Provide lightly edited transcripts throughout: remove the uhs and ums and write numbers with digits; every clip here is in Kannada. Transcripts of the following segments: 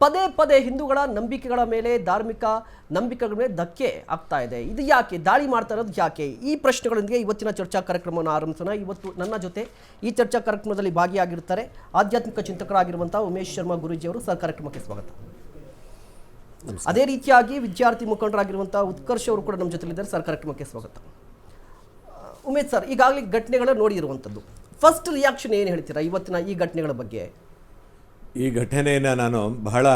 ಪದೇ ಪದೇ ಹಿಂದೂಗಳ ನಂಬಿಕೆಗಳ ಮೇಲೆ, ಧಾರ್ಮಿಕ ನಂಬಿಕೆಗಳ ಮೇಲೆ ಧಕ್ಕೆ ಆಗ್ತಾ ಇದೆ. ಇದು ಯಾಕೆ ದಾಳಿ ಮಾಡ್ತಾ ಇರೋದು ಯಾಕೆ? ಈ ಪ್ರಶ್ನೆಗಳೊಂದಿಗೆ ಇವತ್ತಿನ ಚರ್ಚಾ ಕಾರ್ಯಕ್ರಮವನ್ನು ಆರಂಭಿಸೋಣ. ಇವತ್ತು ನನ್ನ ಜೊತೆ ಈ ಚರ್ಚಾ ಕಾರ್ಯಕ್ರಮದಲ್ಲಿ ಭಾಗಿಯಾಗಿರ್ತಾರೆ ಆಧ್ಯಾತ್ಮಿಕ ಚಿಂತಕರಾಗಿರುವಂಥ ಉಮೇಶ್ ಶರ್ಮಾ ಗುರೂಜಿಯವರು. ಸರ್, ಕಾರ್ಯಕ್ರಮಕ್ಕೆ ಸ್ವಾಗತ. ಅದೇ ರೀತಿಯಾಗಿ ವಿದ್ಯಾರ್ಥಿ ಮುಖಂಡರಾಗಿರುವಂಥ ಉತ್ಕರ್ಷ್ ಅವರು ಕೂಡ ನಮ್ಮ ಜೊತೆಲಿದ್ದಾರೆ. ಸರ್, ಕಾರ್ಯಕ್ರಮಕ್ಕೆ ಸ್ವಾಗತ. ಉಮೇಶ್ ಸರ್, ಈಗಾಗಲೇ ಘಟನೆಗಳನ್ನ ನೋಡಿರುವಂಥದ್ದು, ಫಸ್ಟ್ ರಿಯಾಕ್ಷನ್ ಏನು ಹೇಳ್ತೀರಾ ಇವತ್ತಿನ ಈ ಘಟನೆಗಳ ಬಗ್ಗೆ? ಈ ಘಟನೆಯನ್ನು ನಾನು ಬಹಳ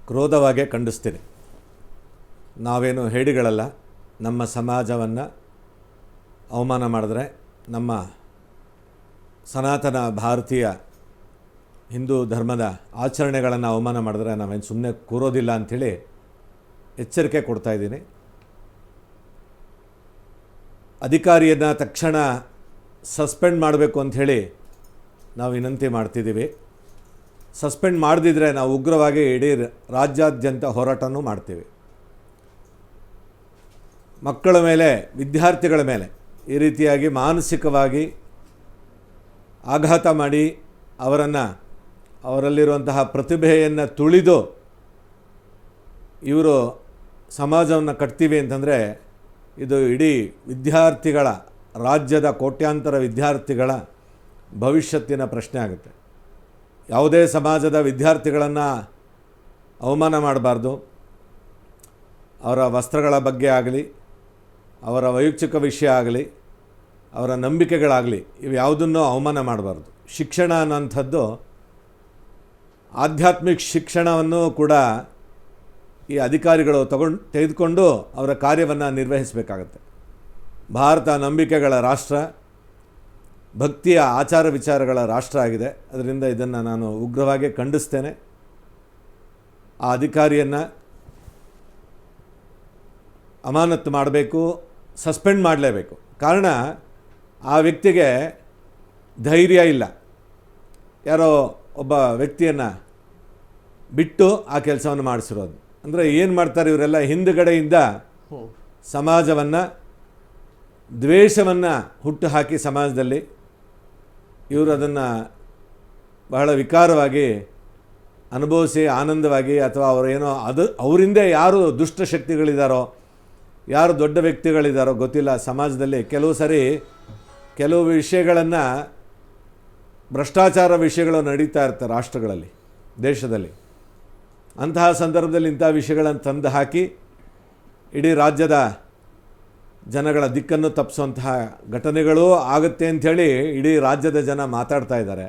ಕ್ರೋಧವಾಗೇ ಖಂಡಿಸ್ತೀನಿ. ನಾವೇನು ಹೇಡಿಗಳಲ್ಲ. ನಮ್ಮ ಸಮಾಜವನ್ನು ಅವಮಾನ ಮಾಡಿದ್ರೆ, ನಮ್ಮ ಸನಾತನ ಭಾರತೀಯ ಹಿಂದೂ ಧರ್ಮದ ಆಚರಣೆಗಳನ್ನು ಅವಮಾನ ಮಾಡಿದ್ರೆ ನಾವೇನು ಸುಮ್ಮನೆ ಕೂರೋದಿಲ್ಲ ಅಂಥೇಳಿ ಎಚ್ಚರಿಕೆ ಕೊಡ್ತಾಯಿದ್ದೀನಿ. ಅಧಿಕಾರಿಯನ್ನು ತಕ್ಷಣ ಸಸ್ಪೆಂಡ್ ಮಾಡಬೇಕು ಅಂಥೇಳಿ ನಾವು ವಿನಂತಿ ಮಾಡ್ತಿದ್ದೀವಿ. ಸಸ್ಪೆಂಡ್ ಮಾಡದಿದ್ದರೆ ನಾವು ಉಗ್ರವಾಗಿ ಇಡೀ ರಾಜ್ಯಾದ್ಯಂತ ಹೋರಾಟನೂ ಮಾಡ್ತೀವಿ. ಮಕ್ಕಳ ಮೇಲೆ, ವಿದ್ಯಾರ್ಥಿಗಳ ಮೇಲೆ ಈ ರೀತಿಯಾಗಿ ಮಾನಸಿಕವಾಗಿ ಆಘಾತ ಮಾಡಿ ಅವರಲ್ಲಿರುವಂತಹ ಪ್ರತಿಭೆಯನ್ನು ತುಳಿದು ಇವರು ಸಮಾಜವನ್ನು ಕಟ್ತೀವಿ ಅಂತಂದರೆ ಇದು ಇಡೀ ವಿದ್ಯಾರ್ಥಿಗಳ, ರಾಜ್ಯದ ಕೋಟ್ಯಾಂತರ ವಿದ್ಯಾರ್ಥಿಗಳ ಭವಿಷ್ಯತ್ತಿನ ಪ್ರಶ್ನೆ ಆಗುತ್ತೆ. ಯಾವುದೇ ಸಮಾಜದ ವಿದ್ಯಾರ್ಥಿಗಳನ್ನು ಅವಮಾನ ಮಾಡಬಾರ್ದು. ಅವರ ವಸ್ತ್ರಗಳ ಬಗ್ಗೆ ಆಗಲಿ, ಅವರ ವೈಯಕ್ತಿಕ ವಿಷಯ ಆಗಲಿ, ಅವರ ನಂಬಿಕೆಗಳಾಗಲಿ, ಇವು ಯಾವುದನ್ನೂ ಅವಮಾನ ಮಾಡಬಾರ್ದು. ಶಿಕ್ಷಣ ಅನ್ನೋಂಥದ್ದು, ಆಧ್ಯಾತ್ಮಿಕ ಶಿಕ್ಷಣವನ್ನು ಕೂಡ ಈ ಅಧಿಕಾರಿಗಳು ತೆಗೆದುಕೊಂಡು ಅವರ ಕಾರ್ಯವನ್ನು ನಿರ್ವಹಿಸಬೇಕಾಗತ್ತೆ. ಭಾರತ ನಂಬಿಕೆಗಳ ರಾಷ್ಟ್ರ, ಭಕ್ತಿಯ ಆಚಾರ ವಿಚಾರಗಳ ರಾಷ್ಟ್ರ ಆಗಿದೆ. ಅದರಿಂದ ಇದನ್ನು ನಾನು ಉಗ್ರವಾಗಿ ಖಂಡಿಸ್ತೇನೆ. ಆ ಅಧಿಕಾರಿಯನ್ನು ಅಮಾನತು ಮಾಡಬೇಕು, ಸಸ್ಪೆಂಡ್ ಮಾಡಲೇಬೇಕು. ಕಾರಣ, ಆ ವ್ಯಕ್ತಿಗೆ ಧೈರ್ಯ ಇಲ್ಲ. ಯಾರೋ ಒಬ್ಬ ವ್ಯಕ್ತಿಯನ್ನು ಬಿಟ್ಟು ಆ ಕೆಲಸವನ್ನು ಮಾಡಿಸಿರೋದು. ಅಂದರೆ ಏನು ಮಾಡ್ತಾರೆ ಇವರೆಲ್ಲ? ಹಿಂದುಗಡೆಯಿಂದ ಸಮಾಜವನ್ನು, ದ್ವೇಷವನ್ನು ಹುಟ್ಟು ಹಾಕಿ ಸಮಾಜದಲ್ಲಿ ಇವರು ಅದನ್ನು ಬಹಳ ವಿಕಾರವಾಗಿ ಅನುಭವಿಸಿ ಆನಂದವಾಗಿ, ಅಥವಾ ಅವರೇನೋ ಅವರಿಂದ ಯಾರು ದುಷ್ಟಶಕ್ತಿಗಳಿದ್ದಾರೋ, ಯಾರು ದೊಡ್ಡ ವ್ಯಕ್ತಿಗಳಿದ್ದಾರೋ ಗೊತ್ತಿಲ್ಲ. ಸಮಾಜದಲ್ಲಿ ಕೆಲವು ವಿಷಯಗಳನ್ನು, ಭ್ರಷ್ಟಾಚಾರ ವಿಷಯಗಳು ನಡೀತಾ ಇರ್ತಾರೆ ರಾಷ್ಟ್ರಗಳಲ್ಲಿ, ದೇಶದಲ್ಲಿ. ಅಂತಹ ಸಂದರ್ಭದಲ್ಲಿ ಇಂಥ ವಿಷಯಗಳನ್ನು ತಂದು ಹಾಕಿ ಇಡೀ ರಾಜ್ಯದ ಜನಗಳ ದಿಕ್ಕನ್ನು ತಪ್ಪಿಸುವಂತಹ ಘಟನೆಗಳೂ ಆಗುತ್ತೆ ಅಂಥೇಳಿ ಇಡೀ ರಾಜ್ಯದ ಜನ ಮಾತಾಡ್ತಾ ಇದ್ದಾರೆ.